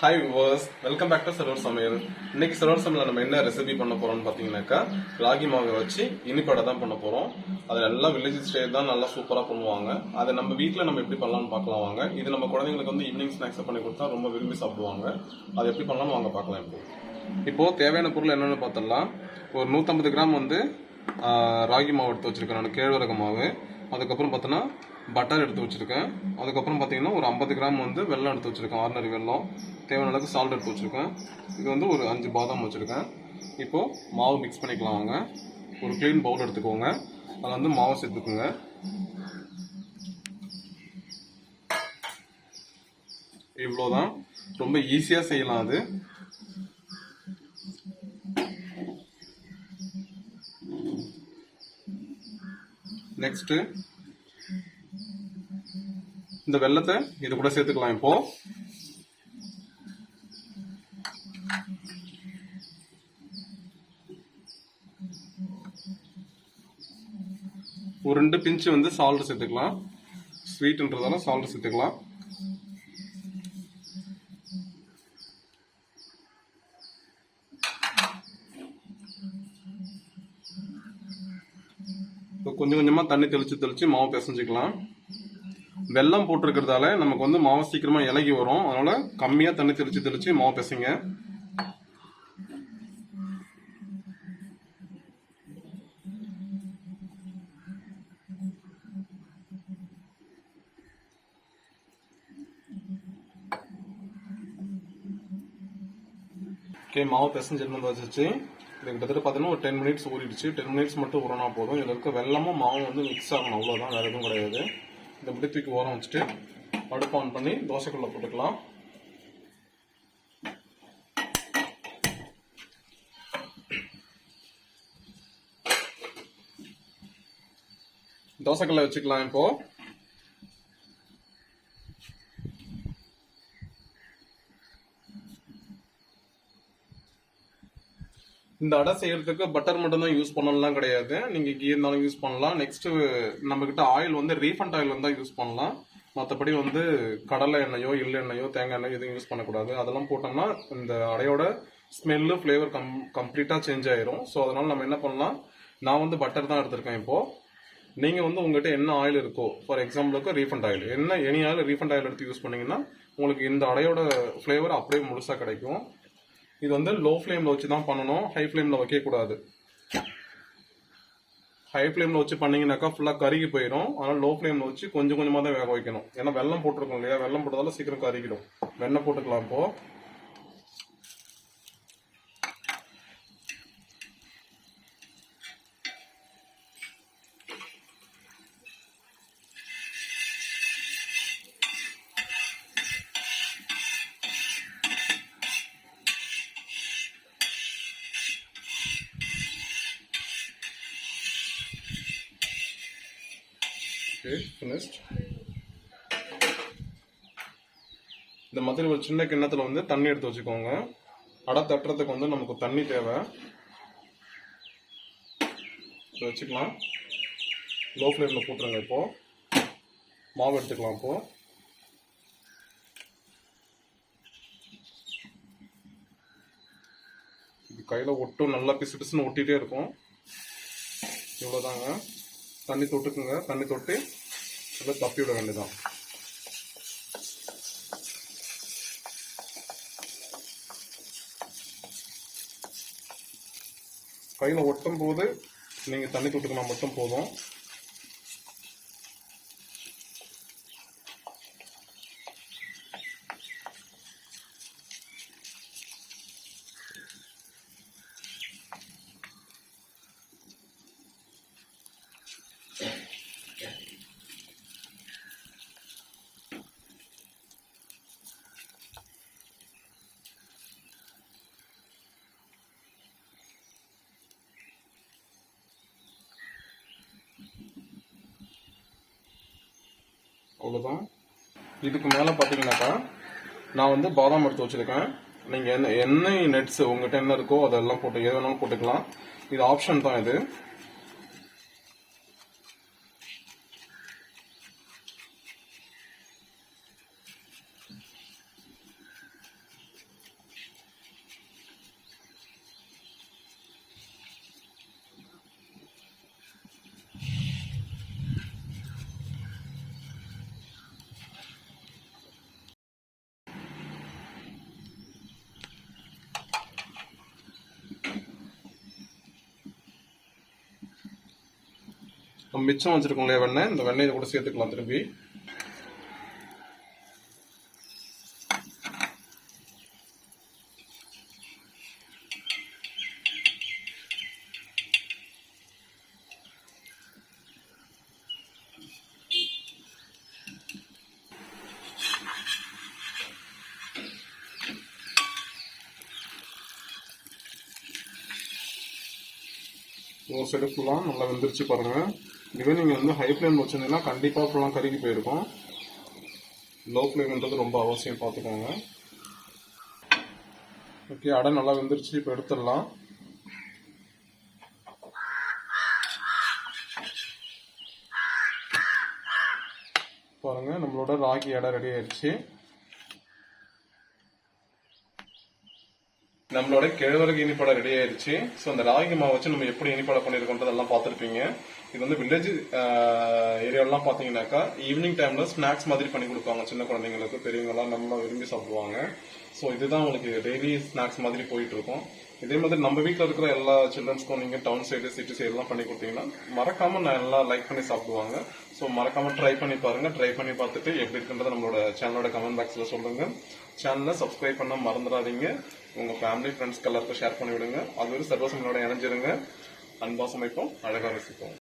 Hi viewers, welcome back to serversamayal. இன்னைக்கு serversamayal நம்ம என்ன ரெசிபி பண்ண போறோம்னு பாத்தீங்கன்னாக்கா ராகி மாவை வச்சு இனிப்படை தான் பண்ண போறோம். அது எல்லாம் வில்லேஜ் ஸ்டைல் தான், நல்லா சூப்பரா பண்ணுவாங்க. அதை நம்ம வீட்டில் நம்ம எப்படி பண்ணலாம்னு பார்க்கலாம் வாங்க. இது நம்ம குழந்தைங்களுக்கு வந்து ஈவினிங் ஸ்நாக்ஸ் பண்ணி கொடுத்தா ரொம்ப விரும்பி சாப்பிடுவாங்க. அதை எப்படி பண்ணலாம்னு வாங்க பார்க்கலாம். இப்போ தேவையான பொருள் என்னென்னு பார்த்துடலாம். ஒரு 150 கிராம் வந்து ராகி மாவு எடுத்து வச்சிருக்கேன் நான், கேழ்வரகு மாவு. அதுக்கப்புறம் பார்த்தோன்னா பட்டர் எடுத்து வச்சுருக்கேன். அதுக்கப்புறம் பார்த்தீங்கன்னா ஒரு 50 கிராம் வந்து வெல்லம் எடுத்து வச்சுருக்கேன், ஆர்டினரி வெல்லம். தேவையான அளவுக்கு சால்ட் எடுத்து வச்சுருக்கேன். இது வந்து ஒரு 5 பாதாம் வச்சுருக்கேன். இப்போது மாவு மிக்ஸ் பண்ணிக்கலாம் வாங்க. ஒரு க்ளீன் பவுல் எடுத்துக்கோங்க, அதில் வந்து மாவு சேர்த்துக்குங்க. இவ்வளோதான், ரொம்ப ஈஸியாக செய்யலாம் அது. நெக்ஸ்ட்டு இந்த வெல்லத்தை இது கூட சேர்த்துக்கலாம். இப்போ ஒரு 2 பிஞ்சு வந்து சால்ட் சேர்த்துக்கலாம். ஸ்வீட்ன்றதால சால்ட் சேர்த்துக்கலாம். இப்போ கொஞ்சம் கொஞ்சமா தண்ணி தெளிச்சு மாவு பிசைஞ்சுக்கலாம். வெல்லம் போட்டிருக்கிறதால நமக்கு வந்து மாவு சீக்கிரமா இலகி வரும். அதனால கம்மியா தண்ணி தெளிச்சு மாவு பிசைங்க. ஓகே, மாவு பிசைஞ்சு வச்சிருச்சு. இது கிட்டத்தட்ட பார்த்தீங்கன்னா ஒரு 10 மினிட்ஸ் ஊறிடுச்சு. 10 மினிட்ஸ் மட்டும் ஊறினா போதும். இதில் இருக்க வெல்லமும் மாவும் வந்து மிக்ஸ் ஆகணும், அவ்வளோதான், வேற எதுவும் கிடையாது. இந்த இப்படி தூக்கி ஓரம் வச்சுட்டு அடுப்பு ஆன் பண்ணி தோசைக்குள்ள போட்டுக்கலாம். தோசைக்கல்ல வச்சுக்கலாம். இப்போ இந்த அடை செய்யறதுக்கு பட்டர் மட்டும் தான் யூஸ் பண்ணலாம் கிடையாது, நீங்க கீ இருந்தாலும் யூஸ் பண்ணலாம். நெக்ஸ்ட் நம்ம கிட்ட ஆயில் வந்து ரீஃபண்ட் ஆயில் தான் யூஸ் பண்ணலாம். மற்றபடி வந்து கடலை எண்ணெயோ எண்ணெயோ தேங்காய் எண்ணெயோ எதுவும் யூஸ் பண்ணக்கூடாது. அதெல்லாம் போட்டோம்னா இந்த அடையோட ஸ்மெல்லு ஃப்ளேவர் கம்ப்ளீட்டா சேஞ்ச் ஆயிரும். ஸோ அதனால நம்ம என்ன பண்ணலாம், நான் வந்து பட்டர் தான் எடுத்திருக்கேன். இப்போ நீங்க வந்து உங்ககிட்ட என்ன ஆயில் இருக்கோ, ஃபார் எக்ஸாம்பிளுக்கு refined oil, any oil refined oil எடுத்து யூஸ் பண்ணீங்கன்னா உங்களுக்கு இந்த அடையோட ஃப்ளேவர் அப்படியே முழுசா கிடைக்கும். இது வந்து லோ ஃப்ளேம்ல வச்சு தான் பண்ணணும், ஹை ஃப்ளேம்ல வைக்க கூடாது. ஹை ஃப்ளேம்ல வச்சு பண்ணீங்கன்னாக்கா ஃபுல்லா கருகி போயிடும். அதனால லோ ஃப்ளேம்ல வச்சு கொஞ்சம் கொஞ்சமா தான் வேக வைக்கணும். ஏன்னா வெல்லம் போட்டிருக்கோம் இல்லையா, வெல்லம் போட்டதால சீக்கிரம் கருகிடும். வெண்ணெய் போட்டுக்கலாம் இப்போ. இந்த மாதிரி ஒரு சின்ன கிண்ணத்துல வந்து தண்ணி எடுத்து வச்சுக்கோங்க. அடை தட்டுறதுக்கு வந்து நமக்கு தண்ணி தேவை. வச்சுக்கலாம். லோ ஃப்ளேம்ல போட்டுருங்க. இப்போ மாவு எடுத்துக்கலாம். இப்போ கையில ஒட்டும், நல்லா பிசு பிசுன்னு ஒட்டிட்டே இருக்கும். இவ்வளவுதாங்க. தண்ணி தொட்டுக்குங்க. தண்ணி தொட்டு தப்பி விட வேண்டியதான். கையில ஒட்டும் போது நீங்க தண்ணி தொட்டுக்கினா மட்டும் போதும். அவ்வளோதான். இதுக்கு மேலே பார்த்தீங்கன்னாக்கா நான் வந்து பாதாம் எடுத்து வச்சுருக்கேன். நீங்கள் எண்ணெய் நட்ஸ் உங்கள்கிட்ட என்ன இருக்கோ அதெல்லாம் போட்டு எது வேணாலும் போட்டுக்கலாம். இது ஆப்ஷன் தான். இது நம்ம மிச்சம் வச்சிருக்கோம் இல்லையா வெண்ணெய், இந்த வெண்ணெயை கூட சேர்த்துக்கலாம் திருப்பி. ஒரு சைடு ஃபுல்லாக நல்லா வெந்துருச்சு பாருங்கள். இதுவே நீங்கள் வந்து ஹை ஃப்ளேம் வச்சிருந்தீங்கன்னா கண்டிப்பாக ஃபுல்லாக கருகி போயிருக்கும். லோ ஃப்ளேம்ன்றது ரொம்ப அவசியம், பார்த்துக்கோங்க. ஓகே, அடை நல்லா வெந்துருச்சு. இப்போ எடுத்துடலாம். பாருங்கள், நம்மளோட ராகி அடை ரெடி ஆயிடுச்சு. நம்மளோட கேழ்வரகு இனிப்படை ரெடி ஆயிடுச்சு. ஸோ அந்த ராகி மாவு வச்சு நம்ம எப்படி இனிப்படை பண்ணியிருக்கோன்றதெல்லாம் பார்த்துருப்பீங்க. இது வந்து வில்லேஜ் ஏரியாலாம் பார்த்தீங்கன்னாக்கா ஈவினிங் டைம்ல ஸ்நாக்ஸ் மாதிரி பண்ணி கொடுப்பாங்க சின்ன குழந்தைங்களுக்கு. பெரியவங்கலாம் நல்லா விரும்பி சாப்பிடுவாங்க. ஸோ இதுதான் உங்களுக்கு டெய்லி ஸ்நாக்ஸ் மாதிரி போயிட்டு இருக்கும். இதே மாதிரி நம்ம வீட்டில் இருக்கிற எல்லா சில்ட்ரன்ஸ்க்கும் நீங்கள் டவுன் சைடு சிட்டி சைடுலாம் பண்ணி கொடுத்தீங்கன்னா மறக்காம நல்லா லைக் பண்ணி சாப்பிடுவாங்க. ஸோ மறக்காம ட்ரை பண்ணி பாருங்க. ட்ரை பண்ணி பார்த்துட்டு எப்படி இருக்குன்றத நம்மளோட சேனலோட கமெண்ட் பாக்ஸில் சொல்லுங்க. சேனலை சப்ஸ்கிரைப் பண்ண மறந்துடாதீங்க. உங்க ஃபேமிலி ஃப்ரெண்ட்ஸ்க்கு எல்லாருக்கும் ஷேர் பண்ணி விடுங்க. அது ஒரு சர்வசமையோட இணைஞ்சிருங்க. அன்பா சமைப்போம், அழகா ரசிப்போம்.